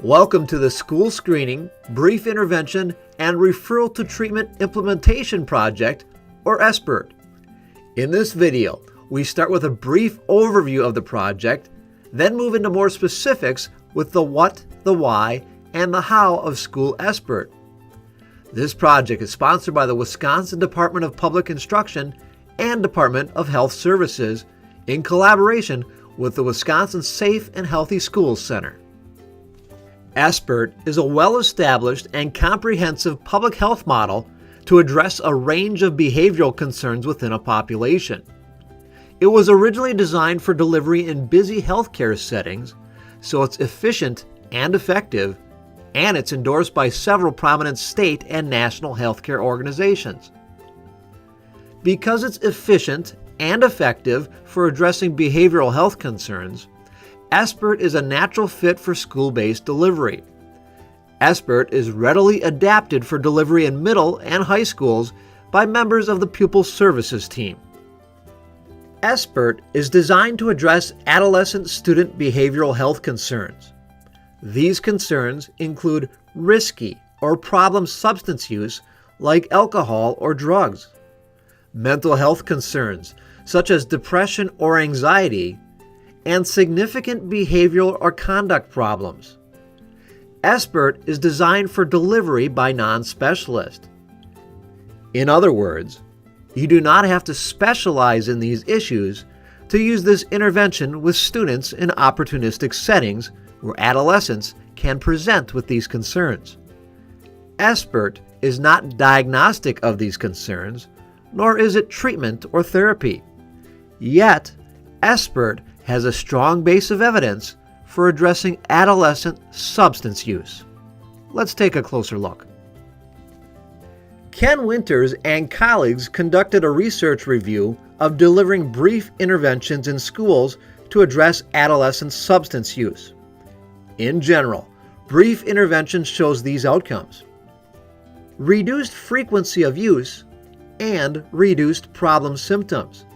Welcome to the School Screening, Brief Intervention, and Referral to Treatment Implementation Project, or SBIRT. In this video, we start with a brief overview of the project, then move into more specifics with the what, the why, and the how of School SBIRT. This project is sponsored by the Wisconsin Department of Public Instruction and Department of Health Services in collaboration with the Wisconsin Safe and Healthy Schools Center. SBIRT is a well-established and comprehensive public health model to address a range of behavioral concerns within a population. It was originally designed for delivery in busy healthcare settings, so it's efficient and effective, and it's endorsed by several prominent state and national healthcare organizations. Because it's efficient and effective for addressing behavioral health concerns, SBIRT is a natural fit for school-based delivery. SBIRT is readily adapted for delivery in middle and high schools by members of the Pupil Services team. SBIRT is designed to address adolescent student behavioral health concerns. These concerns include risky or problem substance use like alcohol or drugs, mental health concerns such as depression or anxiety, and significant behavioral or conduct problems. SBIRT is designed for delivery by non-specialists. In other words, you do not have to specialize in these issues to use this intervention with students in opportunistic settings where adolescents can present with these concerns. SBIRT is not diagnostic of these concerns, nor is it treatment or therapy. Yet, SBIRT has a strong base of evidence for addressing adolescent substance use. Let's take a closer look. Ken Winters and colleagues conducted a research review of delivering brief interventions in schools to address adolescent substance use. In general, brief intervention shows these outcomes: reduced frequency of use and reduced problem symptoms.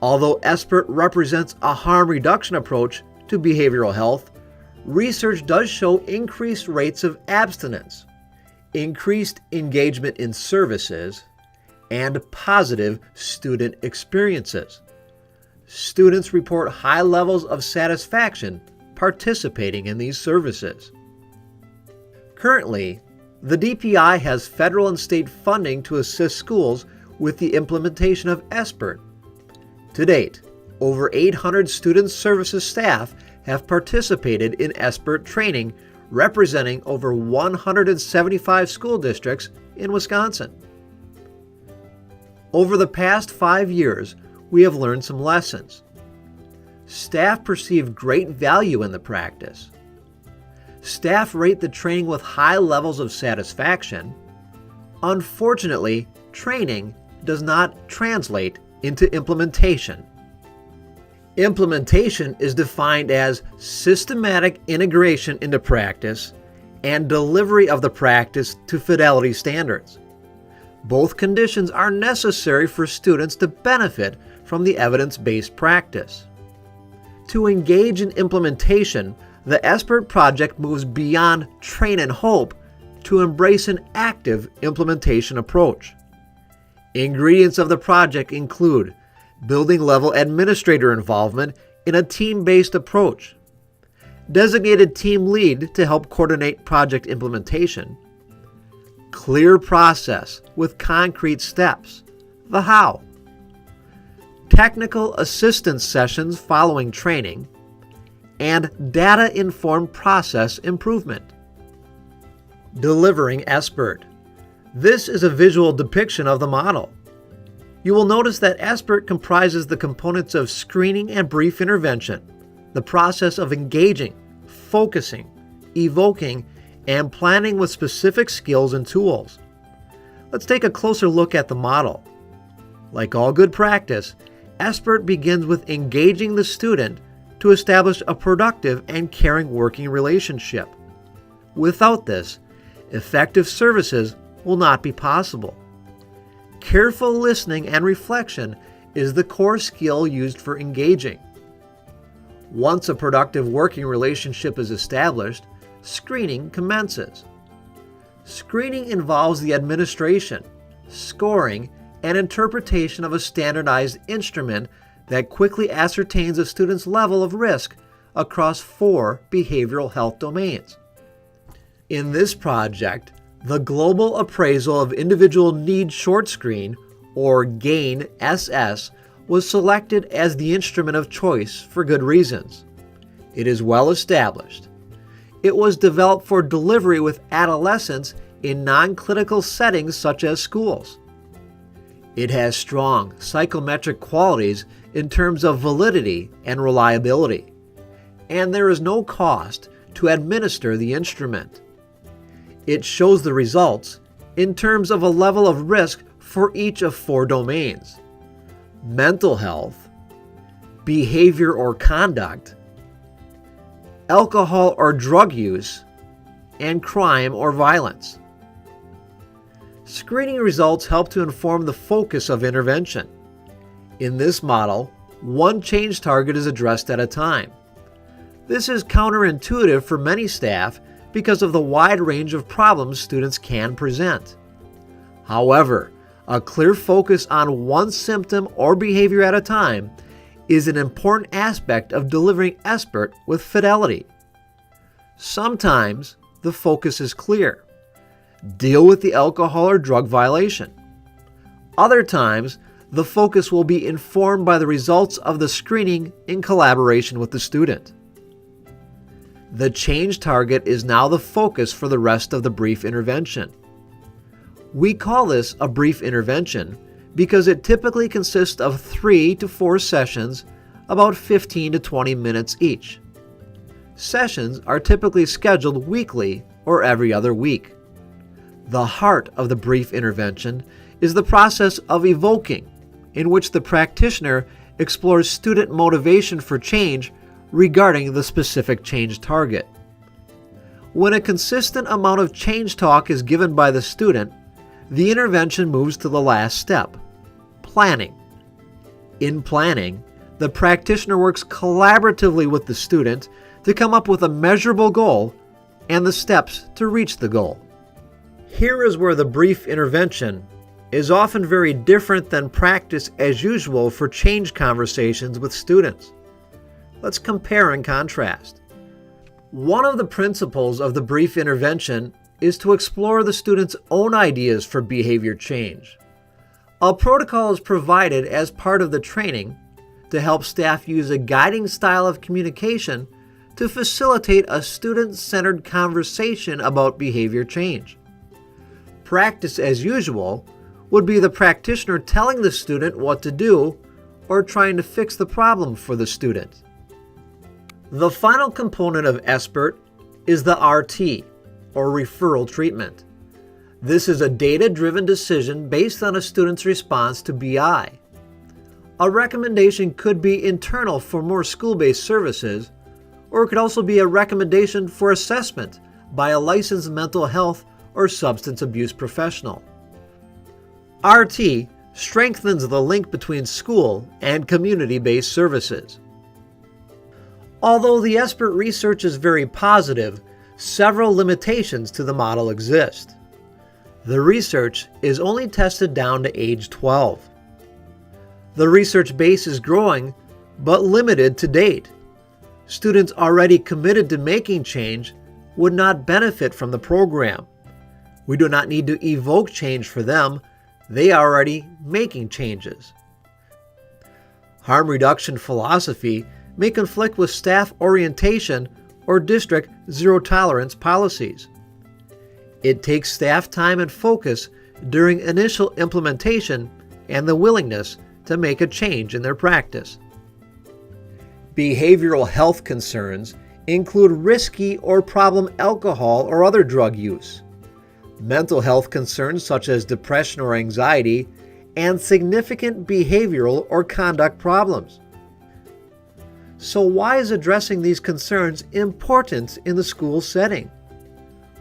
Although SBIRT represents a harm reduction approach to behavioral health, research does show increased rates of abstinence, increased engagement in services, and positive student experiences. Students report high levels of satisfaction participating in these services. Currently, the DPI has federal and state funding to assist schools with the implementation of SBIRT. To date, over 800 student services staff have participated in SBIRT training, representing over 175 school districts in Wisconsin. Over the past 5 years, we have learned some lessons. Staff perceive great value in the practice. Staff rate the training with high levels of satisfaction. Unfortunately, training does not translate into implementation. Implementation is defined as systematic integration into practice and delivery of the practice to fidelity standards. Both conditions are necessary for students to benefit from the evidence-based practice. To engage in implementation, the SBIRT project moves beyond train and hope to embrace an active implementation approach. Ingredients of the project include building-level administrator involvement in a team-based approach, designated team lead to help coordinate project implementation, clear process with concrete steps, the how, technical assistance sessions following training, and data-informed process improvement. Delivering SBIRT. This is a visual depiction of the model. You will notice that SBIRT comprises the components of screening and brief intervention, the process of engaging, focusing, evoking, and planning with specific skills and tools. Let's take a closer look at the model. Like all good practice, SBIRT begins with engaging the student to establish a productive and caring working relationship. Without this, effective services will not be possible. Careful listening and reflection is the core skill used for engaging. Once a productive working relationship is established, screening commences. Screening involves the administration, scoring, and interpretation of a standardized instrument that quickly ascertains a student's level of risk across 4 behavioral health domains. In this project, the Global Appraisal of Individual Needs Short Screen, or GAIN-SS, was selected as the instrument of choice for good reasons. It is well established. It was developed for delivery with adolescents in non-clinical settings such as schools. It has strong psychometric qualities in terms of validity and reliability, and there is no cost to administer the instrument. It shows the results in terms of a level of risk for each of 4 domains: mental health, behavior or conduct, alcohol or drug use, and crime or violence. Screening results help to inform the focus of intervention. In this model, 1 change target is addressed at a time. This is counterintuitive for many staff because of the wide range of problems students can present. However, a clear focus on 1 symptom or behavior at a time is an important aspect of delivering SBIRT with fidelity. Sometimes the focus is clear: deal with the alcohol or drug violation. Other times, the focus will be informed by the results of the screening in collaboration with the student. The change target is now the focus for the rest of the brief intervention. We call this a brief intervention because it typically consists of 3 to 4 sessions, about 15 to 20 minutes each. Sessions are typically scheduled weekly or every other week. The heart of the brief intervention is the process of evoking, in which the practitioner explores student motivation for change regarding the specific change target. When a consistent amount of change talk is given by the student, the intervention moves to the last step: planning. In planning, the practitioner works collaboratively with the student to come up with a measurable goal and the steps to reach the goal. Here is where the brief intervention is often very different than practice as usual for change conversations with students. Let's compare and contrast. One of the principles of the brief intervention is to explore the student's own ideas for behavior change. A protocol is provided as part of the training to help staff use a guiding style of communication to facilitate a student-centered conversation about behavior change. Practice as usual would be the practitioner telling the student what to do or trying to fix the problem for the student. The final component of SBIRT is the RT, or referral treatment. This is a data-driven decision based on a student's response to BI. A recommendation could be internal for more school-based services, or it could also be a recommendation for assessment by a licensed mental health or substance abuse professional. RT strengthens the link between school and community-based services. Although the SBIRT research is very positive, several limitations to the model exist. The research is only tested down to age 12. The research base is growing, but limited to date. Students already committed to making change would not benefit from the program. We do not need to evoke change for them. They are already making changes. Harm reduction philosophy may conflict with staff orientation or district zero-tolerance policies. It takes staff time and focus during initial implementation and the willingness to make a change in their practice. Behavioral health concerns include risky or problem alcohol or other drug use, mental health concerns such as depression or anxiety, and significant behavioral or conduct problems. So why is addressing these concerns important in the school setting?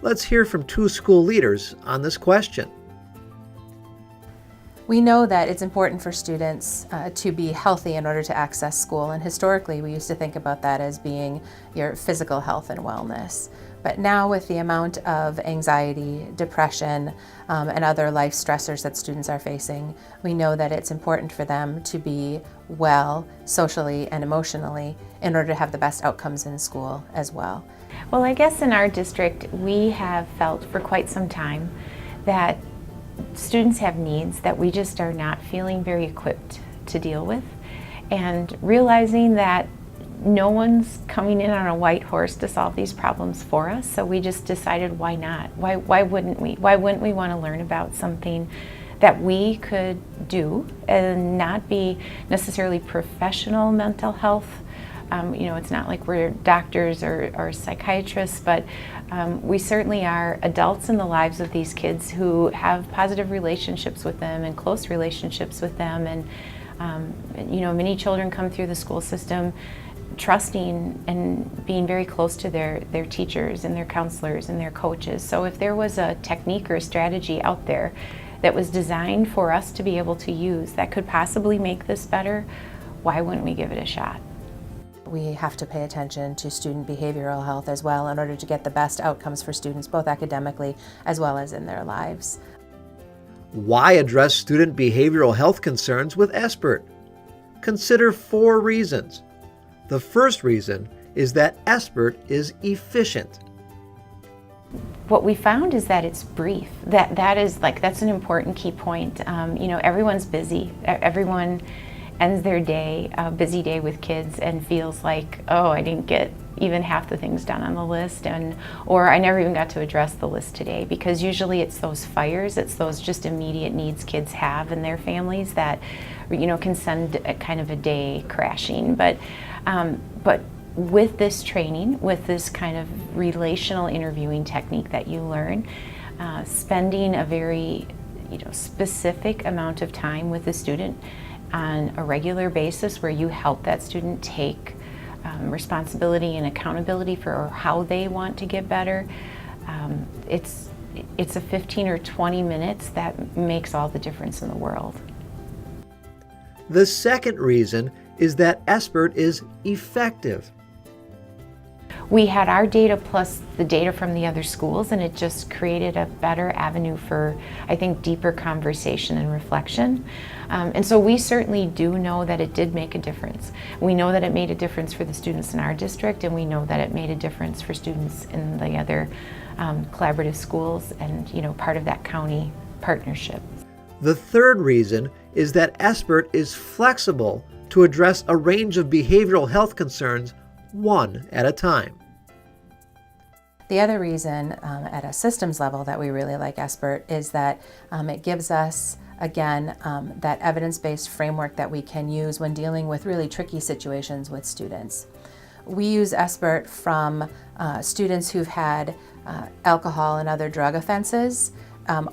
Let's hear from 2 school leaders on this question. We know that it's important for students to be healthy in order to access school, and historically we used to think about that as being your physical health and wellness. But now with the amount of anxiety, depression, and other life stressors that students are facing, we know that it's important for them to be well socially and emotionally in order to have the best outcomes in school as well. Well, I guess in our district, we have felt for quite some time that students have needs that we just are not feeling very equipped to deal with, and realizing that no one's coming in on a white horse to solve these problems for us, so we just decided, why not? Why wouldn't we? Why wouldn't we want to learn about something that we could do and not be necessarily professional mental health? It's not like we're doctors or psychiatrists, but we certainly are adults in the lives of these kids who have positive relationships with them and close relationships with them. And many children come through the school system trusting and being very close to their teachers and their counselors and their coaches. So if there was a technique or a strategy out there that was designed for us to be able to use that could possibly make this better, why wouldn't we give it a shot? We have to pay attention to student behavioral health as well in order to get the best outcomes for students, both academically as well as in their lives. Why address student behavioral health concerns with SBIRT? Consider 4 reasons. The first reason is that SBIRT is efficient. What we found is that it's brief. That's an important key point. Everyone's busy. Everyone ends their day, a busy day with kids, and feels like, oh, I didn't get even half the things done on the list, or I never even got to address the list today, because usually it's those fires, it's those just immediate needs kids have in their families that can send a kind of a day crashing. But with this training, with this kind of relational interviewing technique that you learn, spending a very specific amount of time with the student on a regular basis, where you help that student take responsibility and accountability for how they want to get better, it's a 15 or 20 minutes that makes all the difference in the world. The second reason is that SBIRT is effective. We had our data plus the data from the other schools, and it just created a better avenue for, I think, deeper conversation and reflection. And so we certainly do know that it did make a difference. We know that it made a difference for the students in our district, and we know that it made a difference for students in the other collaborative schools and part of that county partnership. The third reason is that SBIRT is flexible to address a range of behavioral health concerns one at a time. The other reason at a systems level that we really like SBIRT is that it gives us, again, that evidence-based framework that we can use when dealing with really tricky situations with students. We use SBIRT from students who've had alcohol and other drug offenses,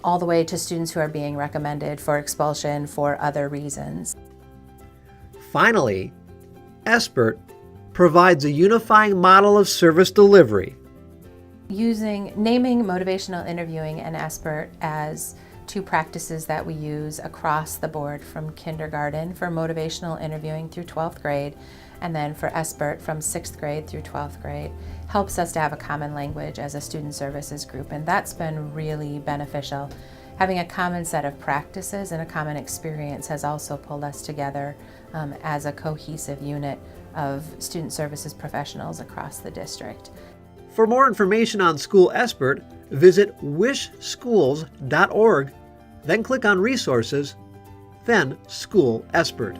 all the way to students who are being recommended for expulsion for other reasons. Finally, SBIRT provides a unifying model of service delivery. Naming motivational interviewing and SBIRT as 2 practices that we use across the board from kindergarten for motivational interviewing through 12th grade, and then for SBIRT from 6th grade through 12th grade, helps us to have a common language as a student services group, and that's been really beneficial. Having a common set of practices and a common experience has also pulled us together as a cohesive unit of student services professionals across the district. For more information on School SBIRT, visit wishschools.org, then click on Resources, then School SBIRT.